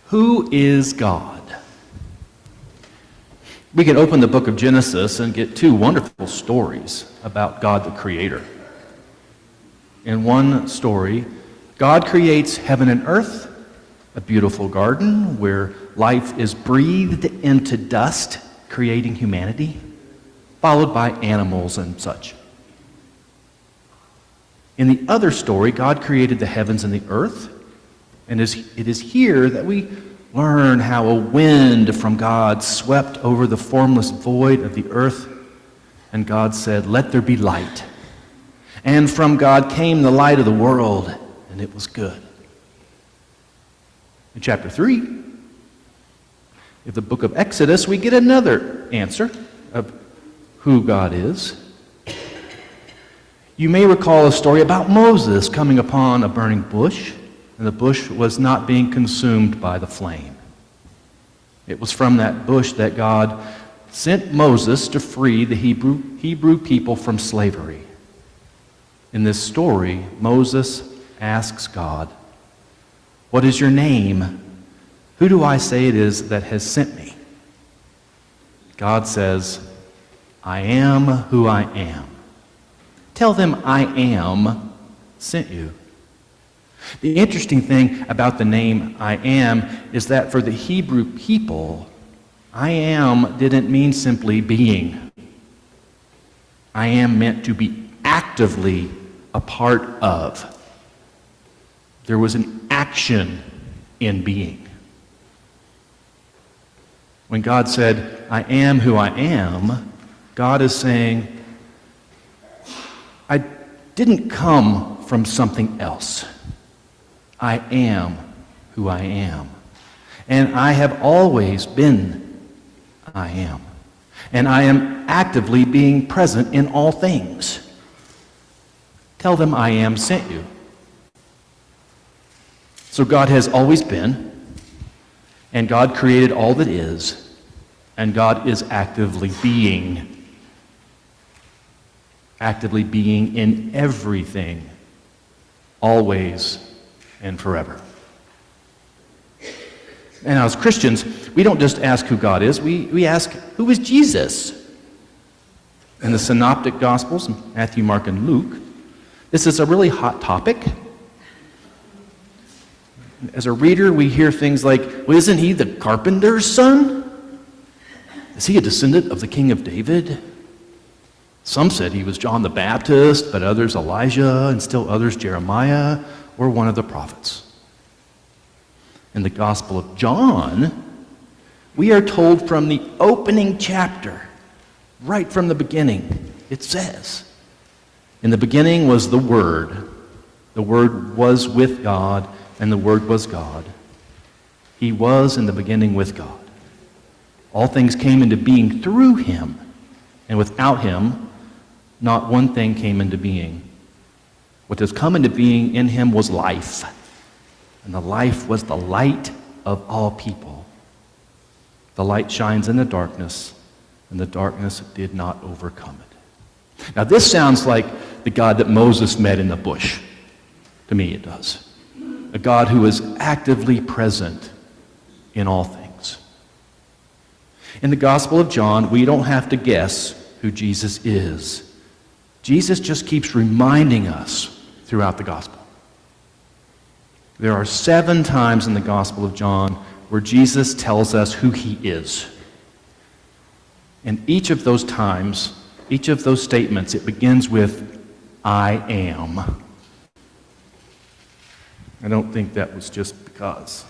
Who is God? We can open the book of Genesis and get two wonderful stories about God the Creator. In one story, God creates heaven and earth, a beautiful garden where life is breathed into dust, creating humanity, followed by animals and such. In the other story, God created the heavens and the earth, and it is here that we learn how a wind from God swept over the formless void of the earth, and God said, "Let there be light." And from God came the light of the world, and it was good. In chapter 3 of the book of Exodus, we get another answer of who God is. You may recall a story about Moses coming upon a burning bush, and the bush was not being consumed by the flame. It was from that bush that God sent Moses to free the Hebrew people from slavery. In this story, Moses asks God, "What is your name? Who do I say it is that has sent me?" God says, "I am who I am. Tell them I am sent you." The interesting thing about the name I am is that for the Hebrew people, I am didn't mean simply being. I am meant to be actively a part of. There was an action in being. When God said, "I am who I am," God is saying, I didn't come from something else. I am who I am. And I have always been I am. And I am actively being present in all things. Tell them I am sent you. So God has always been, and God created all that is, and God is actively being in everything, always and forever. And as Christians, we don't just ask who God is, we ask, who is Jesus? In the Synoptic Gospels, Matthew, Mark, and Luke, this is a really hot topic. As a reader, we hear things like, well, isn't he the carpenter's son? Is he a descendant of the king of David? Some said he was John the Baptist, but others Elijah, and still others Jeremiah, or one of the prophets. In the Gospel of John, we are told from the opening chapter, right from the beginning, it says, "In the beginning was the Word. The Word was with God, and the Word was God. He was in the beginning with God. All things came into being through him, and without him, not one thing came into being. What has come into being in him was life, and the life was the light of all people. The light shines in the darkness, and the darkness did not overcome it." Now this sounds like the God that Moses met in the bush. To me it does. A God who is actively present in all things. In the Gospel of John, we don't have to guess who Jesus is. Jesus just keeps reminding us throughout the Gospel. There are 7 times in the Gospel of John where Jesus tells us who he is. And each of those times, each of those statements, it begins with, "I am." I don't think that was just because.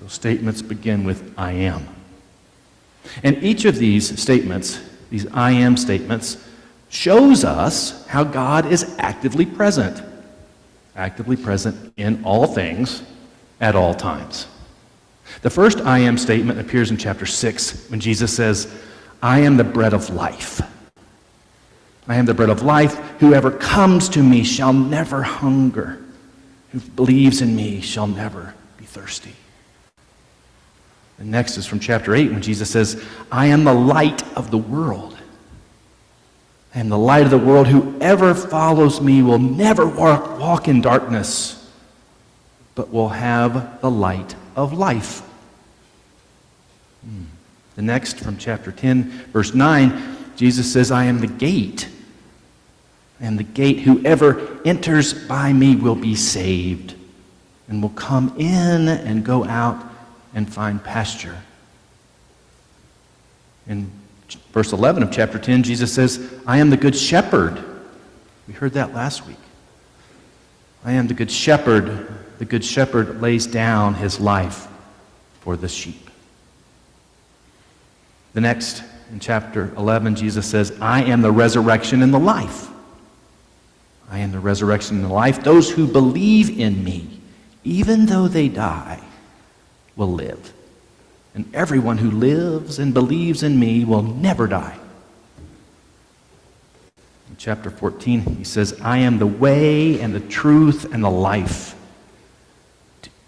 Those statements begin with, "I am." And each of these statements, these "I am" statements, shows us how God is actively present in all things at all times. The first "I am" statement appears in chapter 6 when Jesus says, "I am the bread of life. I am the bread of life. Whoever comes to me shall never hunger. Who believes in me shall never be thirsty." The next is from chapter 8 when Jesus says, "I am the light of the world. I am the light of the world. Whoever follows me will never walk in darkness, but will have the light of life. The next, from chapter 10, verse 9, Jesus says, I am the gate. I am the gate. Whoever enters by me will be saved and will come in and go out and find pasture. In verse 11 of chapter 10, Jesus says, I am the good shepherd. We heard that last week. I am the good shepherd. The good shepherd lays down his life for the sheep. The next, in chapter 11, Jesus says, I am the resurrection and the life. I am the resurrection and the life. Those who believe in me, even though they die, will live. And everyone who lives and believes in me will never die. In chapter 14, he says, I am the way and the truth and the life.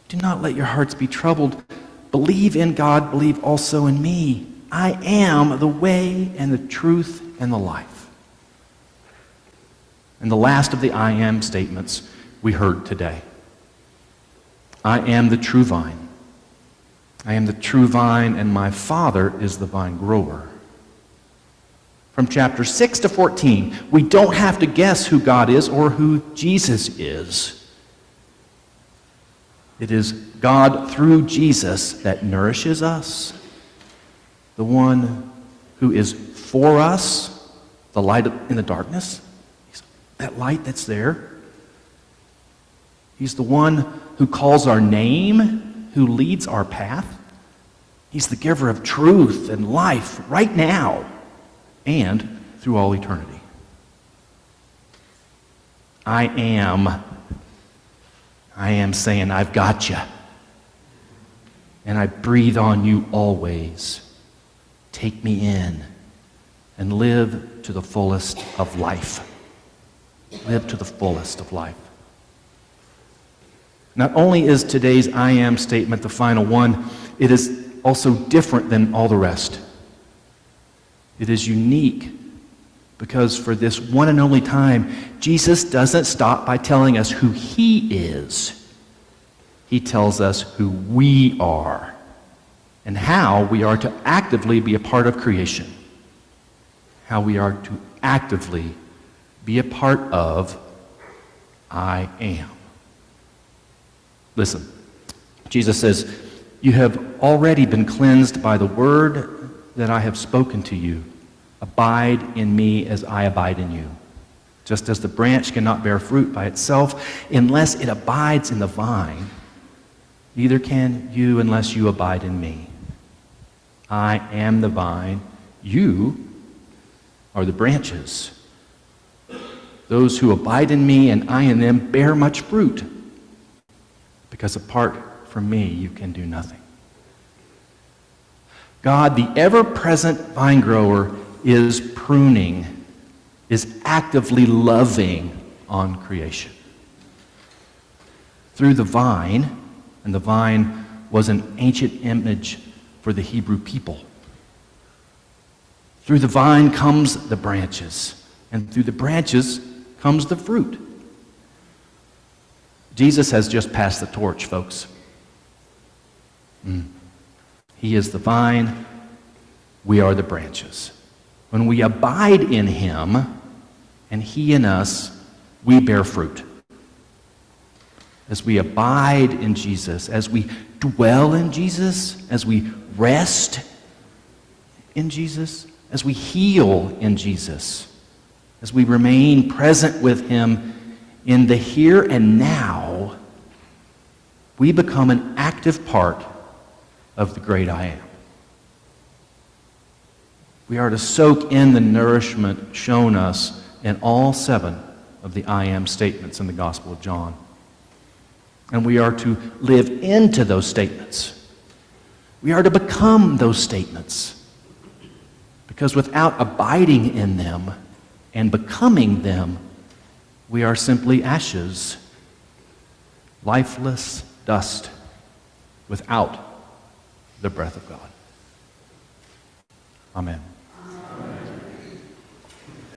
Do not let your hearts be troubled. Believe in God, believe also in me. I am the way and the truth and the life. And the last of the I am statements we heard today. I am the true vine. I am the true vine, and my Father is the vine grower. From chapter 6 to 14, we don't have to guess who God is or who Jesus is. It is God through Jesus that nourishes us, the one who is for us, the light in the darkness, that light that's there. He's the one who calls our name, who leads our path. He's the giver of truth and life right now and through all eternity. I am saying, I've got you. And I breathe on you always. Take me in and live to the fullest of life. Live to the fullest of life. Not only is today's I am statement the final one, it is also different than all the rest. It is unique because for this one and only time, Jesus doesn't stop by telling us who he is. He tells us who we are and how we are to actively be a part of creation. How we are to actively be a part of I am. Listen, Jesus says, you have already been cleansed by the word that I have spoken to you. Abide in me as I abide in you. Just as the branch cannot bear fruit by itself unless it abides in the vine, neither can you unless you abide in me. I am the vine, you are the branches. Those who abide in me and I in them bear much fruit, because apart from me you can do nothing. God, the ever-present vine grower, is pruning, is actively loving on creation. Through the vine, and the vine was an ancient image for the Hebrew people. Through the vine comes the branches, and through the branches comes the fruit. Jesus has just passed the torch, folks. He is the vine, we are the branches. When we abide in him, and he in us, we bear fruit. As we abide in Jesus, as we dwell in Jesus, as we rest in Jesus, as we heal in Jesus, as we remain present with him in the here and now, we become an active part of the great I am. We are to soak in the nourishment shown us in all 7 of the I am statements in the Gospel of John. And we are to live into those statements. We are to become those statements. Because without abiding in them and becoming them, we are simply ashes, lifeless dust, without the breath of God. Amen.